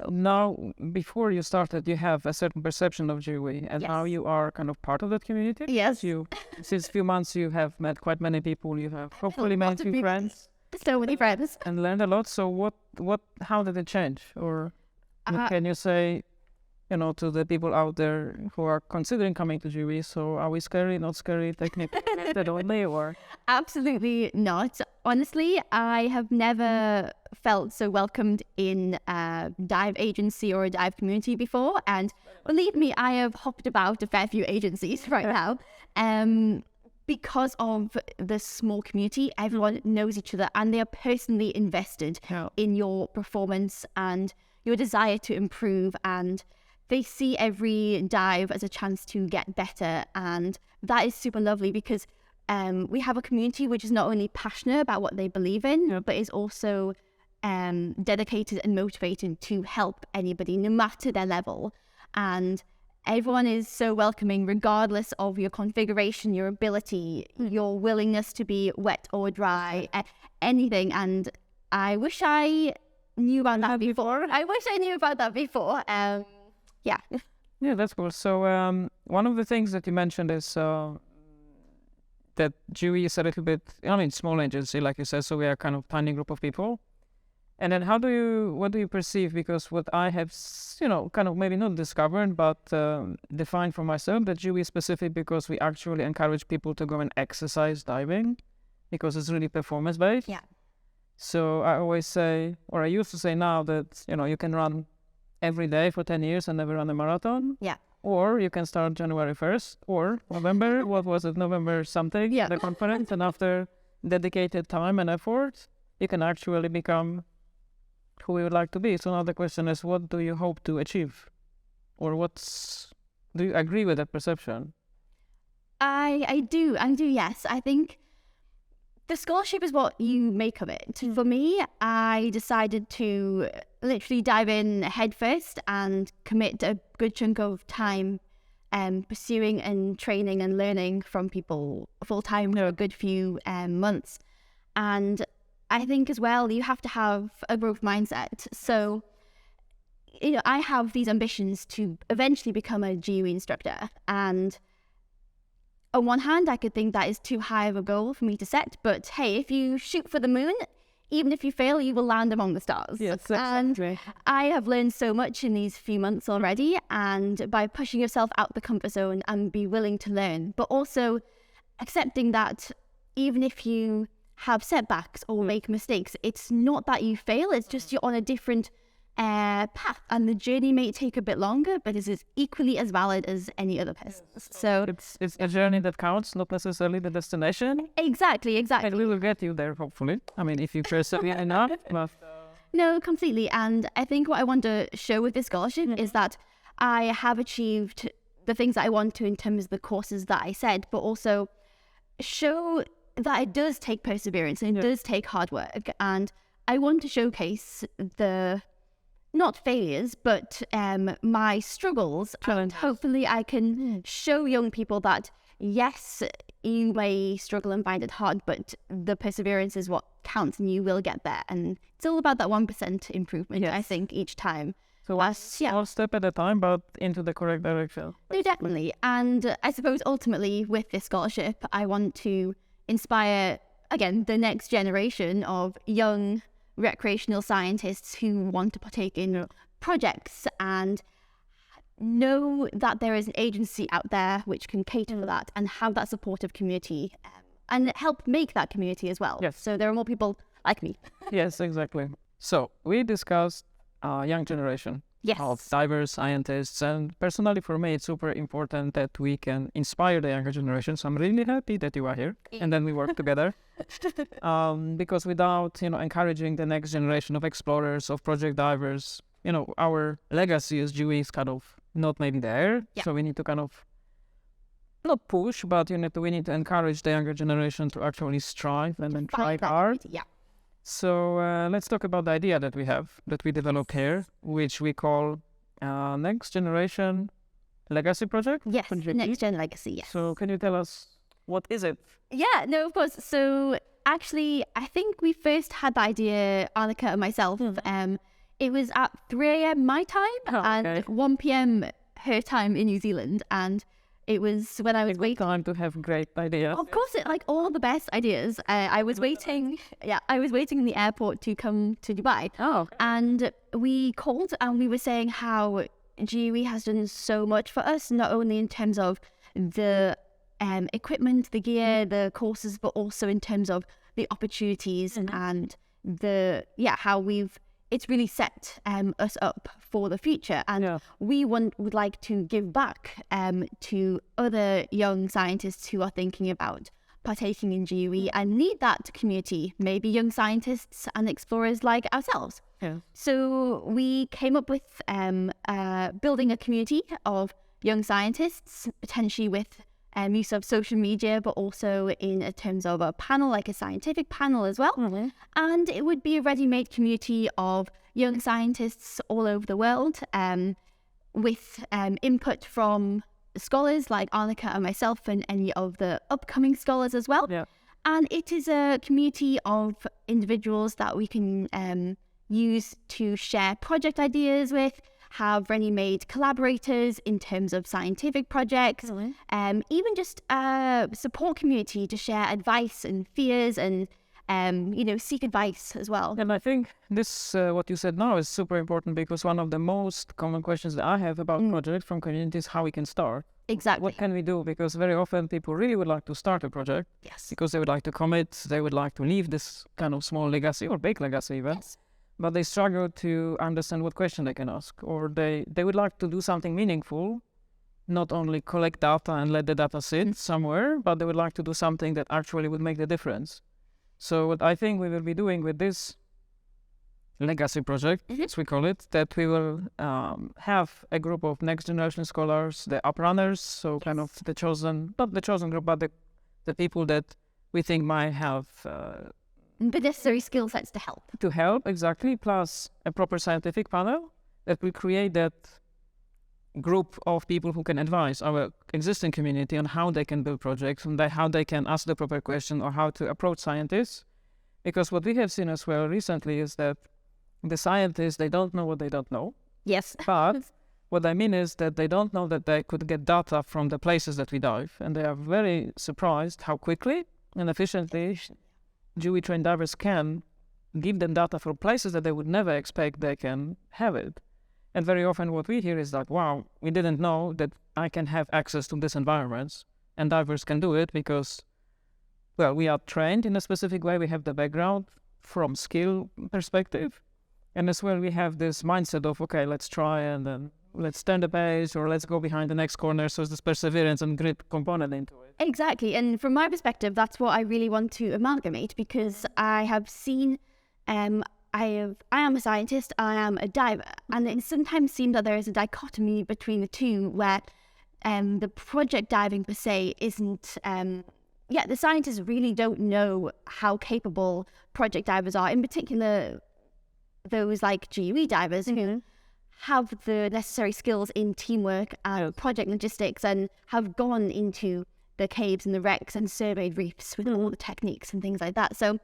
now, before you started, you have a certain perception of GUE, and now you are kind of part of that community. Yes. Since a few months, you have met quite many people. You have hopefully made few friends. So many friends. And learned a lot. So how did it change? Or can you say, to the people out there who are considering coming to GUE, so are we scary, not scary, technically only, or? Absolutely not. Honestly, I have never felt so welcomed in a dive agency or a dive community before. And believe me, I have hopped about a fair few agencies right now. Because of the small community, everyone knows each other and they are personally invested in your performance and your desire to improve, and they see every dive as a chance to get better. And that is super lovely because we have a community which is not only passionate about what they believe in, but is also dedicated and motivated to help anybody, no matter their level. And everyone is so welcoming, regardless of your configuration, your ability, your willingness to be wet or dry, anything. And I wish I knew about that before. Yeah. Yeah, that's cool. So one of the things that you mentioned is that GUE is a little bit, small agency, like you said, so we are kind of tiny group of people. And then what do you perceive? Because what I have, kind of maybe not discovered, but defined for myself, that GUE is specific because we actually encourage people to go and exercise diving because it's really performance-based. Yeah. So I always say, or I used to say now that, you can run every day for 10 years and never run a marathon. Yeah. Or you can start January 1st or November, November something, the conference. And after dedicated time and effort, you can actually become who you would like to be. So now the question is, what do you hope to achieve? Or do you agree with that perception? I do, yes. I think the scholarship is what you make of it. For me, I decided to literally dive in head first and commit a good chunk of time pursuing and training and learning from people full-time for a good few months. And I think as well, you have to have a growth mindset. So, I have these ambitions to eventually become a GUE instructor. And on one hand, I could think that is too high of a goal for me to set. But hey, if you shoot for the moon, even if you fail, you will land among the stars. Yes, exactly. And I have learned so much in these few months already. And by pushing yourself out the comfort zone and be willing to learn, but also accepting that even if you have setbacks or make mistakes, it's not that you fail, it's just you're on a different path, and the journey may take a bit longer, but it is equally as valid as any other person. So it's a journey that counts, not necessarily the destination. Exactly. And we will get you there, hopefully. If you persevere enough. But, No, completely. And I think what I want to show with this scholarship is that I have achieved the things that I want to in terms of the courses that I said, but also show that it does take perseverance and it does take hard work. And I want to showcase the, not failures, but my struggles. And hopefully I can show young people that, yes, you may struggle and find it hard, but the perseverance is what counts and you will get there. And it's all about that 1% improvement, I think, each time. So one step at a time, but into the correct direction. No, definitely. And I suppose ultimately with this scholarship, I want to inspire, again, the next generation of young recreational scientists who want to partake in projects and know that there is an agency out there which can cater for that and have that supportive community and help make that community as well. Yes. So there are more people like me. Yes, exactly. So we discussed young generation of divers, scientists, and personally for me it's super important that we can inspire the younger generation. So I'm really happy that you are here and then we work together. Because without encouraging the next generation of explorers, of project divers, our legacy as GUE is kind of not maybe there. So we need to kind of not push, but we need to encourage the younger generation to actually strive and then try hard. So let's talk about the idea that we have, that we developed here, which we call Next-Generation Legacy Project? Yes, NextGen Legacy, yes. So can you tell us, what is it? Yeah, no, of course. So actually, I think we first had the idea, Annika and myself, It was at 3 a.m. my time and 1 p.m. her time in New Zealand, and it was when I was waiting. Time to have great ideas. Of course, like all the best ideas. I was waiting. Yeah, I was waiting in the airport to come to Dubai. And we called and we were saying how GUE has done so much for us, not only in terms of the equipment, the gear, the courses, but also in terms of the opportunities and how it's really set us up for the future. And we would like to give back to other young scientists who are thinking about partaking in GUE and need that community, maybe young scientists and explorers like ourselves. So we came up with building a community of young scientists, potentially with use of social media, but also in terms of a panel, like a scientific panel as well. And it would be a ready-made community of young scientists all over the world, with input from scholars like Arnika and myself and any of the upcoming scholars as well. And it is a community of individuals that we can use to share project ideas with, have ready-made collaborators in terms of scientific projects, even just a support community to share advice and fears and, seek advice as well. And I think this, what you said now is super important, because one of the most common questions that I have about projects from communities is how we can start. Exactly. What can we do? Because very often people really would like to start a project because they would like to commit, they would like to leave this kind of small legacy or big legacy even. But they struggle to understand what question they can ask, or they would like to do something meaningful, not only collect data and let the data sit somewhere, but they would like to do something that actually would make the difference. So what I think we will be doing with this legacy project, as we call it, that we will have a group of next generation scholars, the uprunners, so kind of the chosen, not the chosen group, but the people that we think might have the necessary skill sets to help. To help, exactly, plus a proper scientific panel that will create that group of people who can advise our existing community on how they can build projects and how they can ask the proper question or how to approach scientists. Because what we have seen as well recently is that the scientists, they don't know what they don't know. Yes. But what I mean is that they don't know that they could get data from the places that we dive. And they are very surprised how quickly and efficiently GUE trained divers can give them data for places that they would never expect they can have it. And very often what we hear is that, wow, we didn't know that I can have access to these environments, and divers can do it because, well, we are trained in a specific way. We have the background from skill perspective. And as well, we have this mindset of, okay, let's try and then let's turn the page or let's go behind the next corner. So it's this perseverance and grit component into it. Exactly. And from my perspective, that's what I really want to amalgamate, because I have seen, I am a scientist, I am a diver, and it sometimes seems that there is a dichotomy between the two where the project diving per se isn't, the scientists really don't know how capable project divers are, in particular those like GUE divers who have the necessary skills in teamwork and project logistics and have gone into the caves and the wrecks and surveyed reefs with all the techniques and things like that. So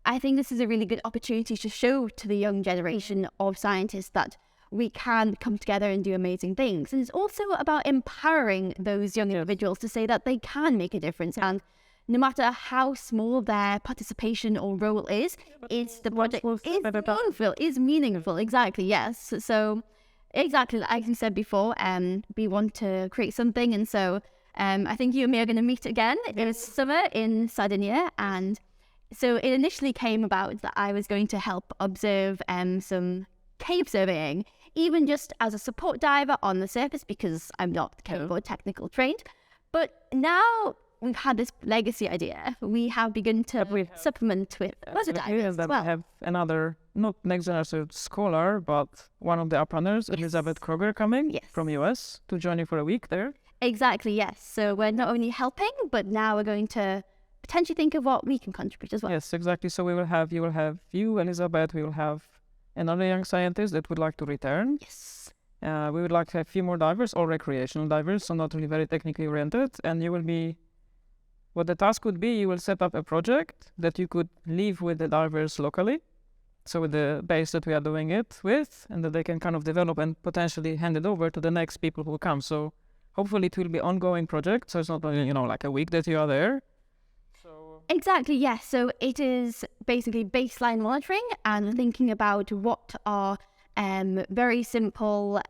I think this is a really good opportunity to show to the young generation of scientists that we can come together and do amazing things. And it's also about empowering those young individuals to say that they can make a difference. And no matter how small their participation or role is the project is meaningful. Exactly, yes. So exactly, like you said before, we want to create something. And so I think you and me are going to meet again in summer in Sardinia. And so it initially came about that I was going to help observe some cave surveying, even just as a support diver on the surface, because I'm not capable or technical trained. But now we've had this legacy idea, we have begun to supplement with other divers as well. We have another, not next generation scholar, but one of the uprunners, Elizabeth Kroger, coming from US to join you for a week there. Exactly, yes. So we're not only helping, but now we're going to potentially think of what we can contribute as well. Yes, exactly. So you will have you, Elizabeth, we will have another young scientist that would like to return. Yes. We would like to have a few more divers, all recreational divers, so not really very technically oriented. And you will be, what the task would be, you will set up a project that you could leave with the divers locally. So with the base that we are doing it with, and that they can kind of develop and potentially hand it over to the next people who come. So hopefully it will be ongoing project. So it's not only, like a week that you are there. Exactly, yes. So it is basically baseline monitoring and thinking about what are very simple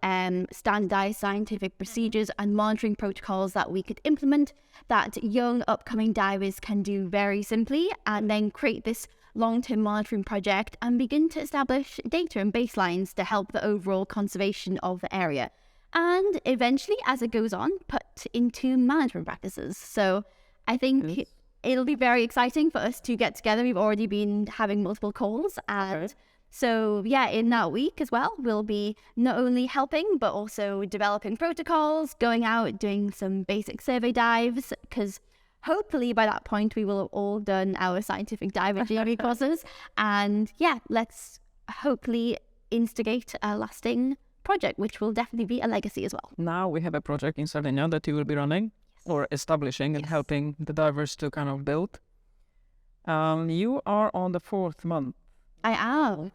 standardized scientific procedures and monitoring protocols that we could implement that young upcoming divers can do very simply, and then create this long-term monitoring project and begin to establish data and baselines to help the overall conservation of the area. And eventually, as it goes on, put into management practices. So I think it'll be very exciting for us to get together. We've already been having multiple calls, and so in that week as well, we'll be not only helping but also developing protocols, going out, doing some basic survey dives, because hopefully by that point we will have all done our scientific dive engineering courses, and let's hopefully instigate a lasting project, which will definitely be a legacy as well. Now we have a project in Sardinia that you will be running or establishing and helping the divers to kind of build. You are on the 4th month. I am.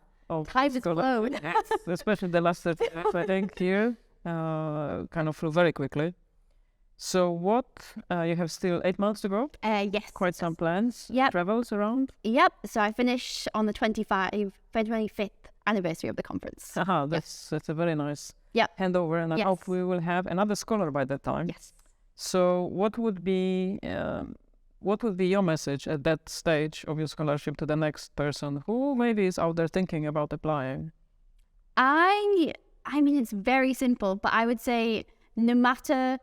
Time has flown. Especially the last 30 days, I think, here, kind of flew very quickly. So what, you have still 8 months to go? Yes. Quite some plans, travels around? Yep, so I finish on the 25th anniversary of the conference. That's a very nice handover, and I hope we will have another scholar by that time. Yes. So what would be your message at that stage of your scholarship to the next person who maybe is out there thinking about applying? I mean, it's very simple, but I would say no matter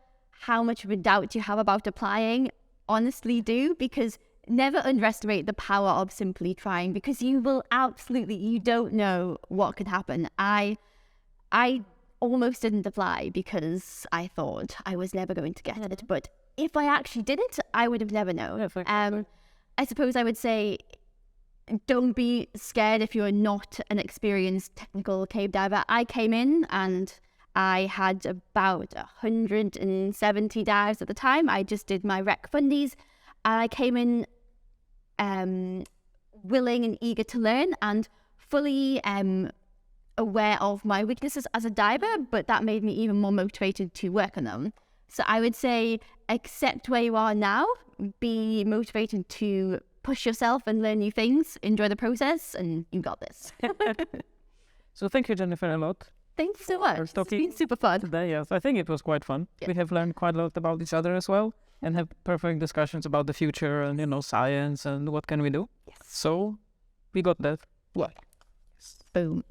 how much of a doubt you have about applying, honestly do, because never underestimate the power of simply trying, because you don't know what could happen. I almost didn't apply because I thought I was never going to get it, but if I actually did it, I would have never known. I suppose I would say don't be scared if you're not an experienced technical cave diver. I came in and I had about 170 dives at the time. I just did my rec fundies, and I came in willing and eager to learn and fully aware of my weaknesses as a diver, but that made me even more motivated to work on them. So I would say accept where you are now, be motivated to push yourself and learn new things, enjoy the process, and you got this. So thank you, Jennifer, a lot. Thank you so much. It's been super fun. Yes, I think it was quite fun. Yeah. We have learned quite a lot about each other as well, and have perfect discussions about the future and, science and what can we do. Yes. So we got that. Boom.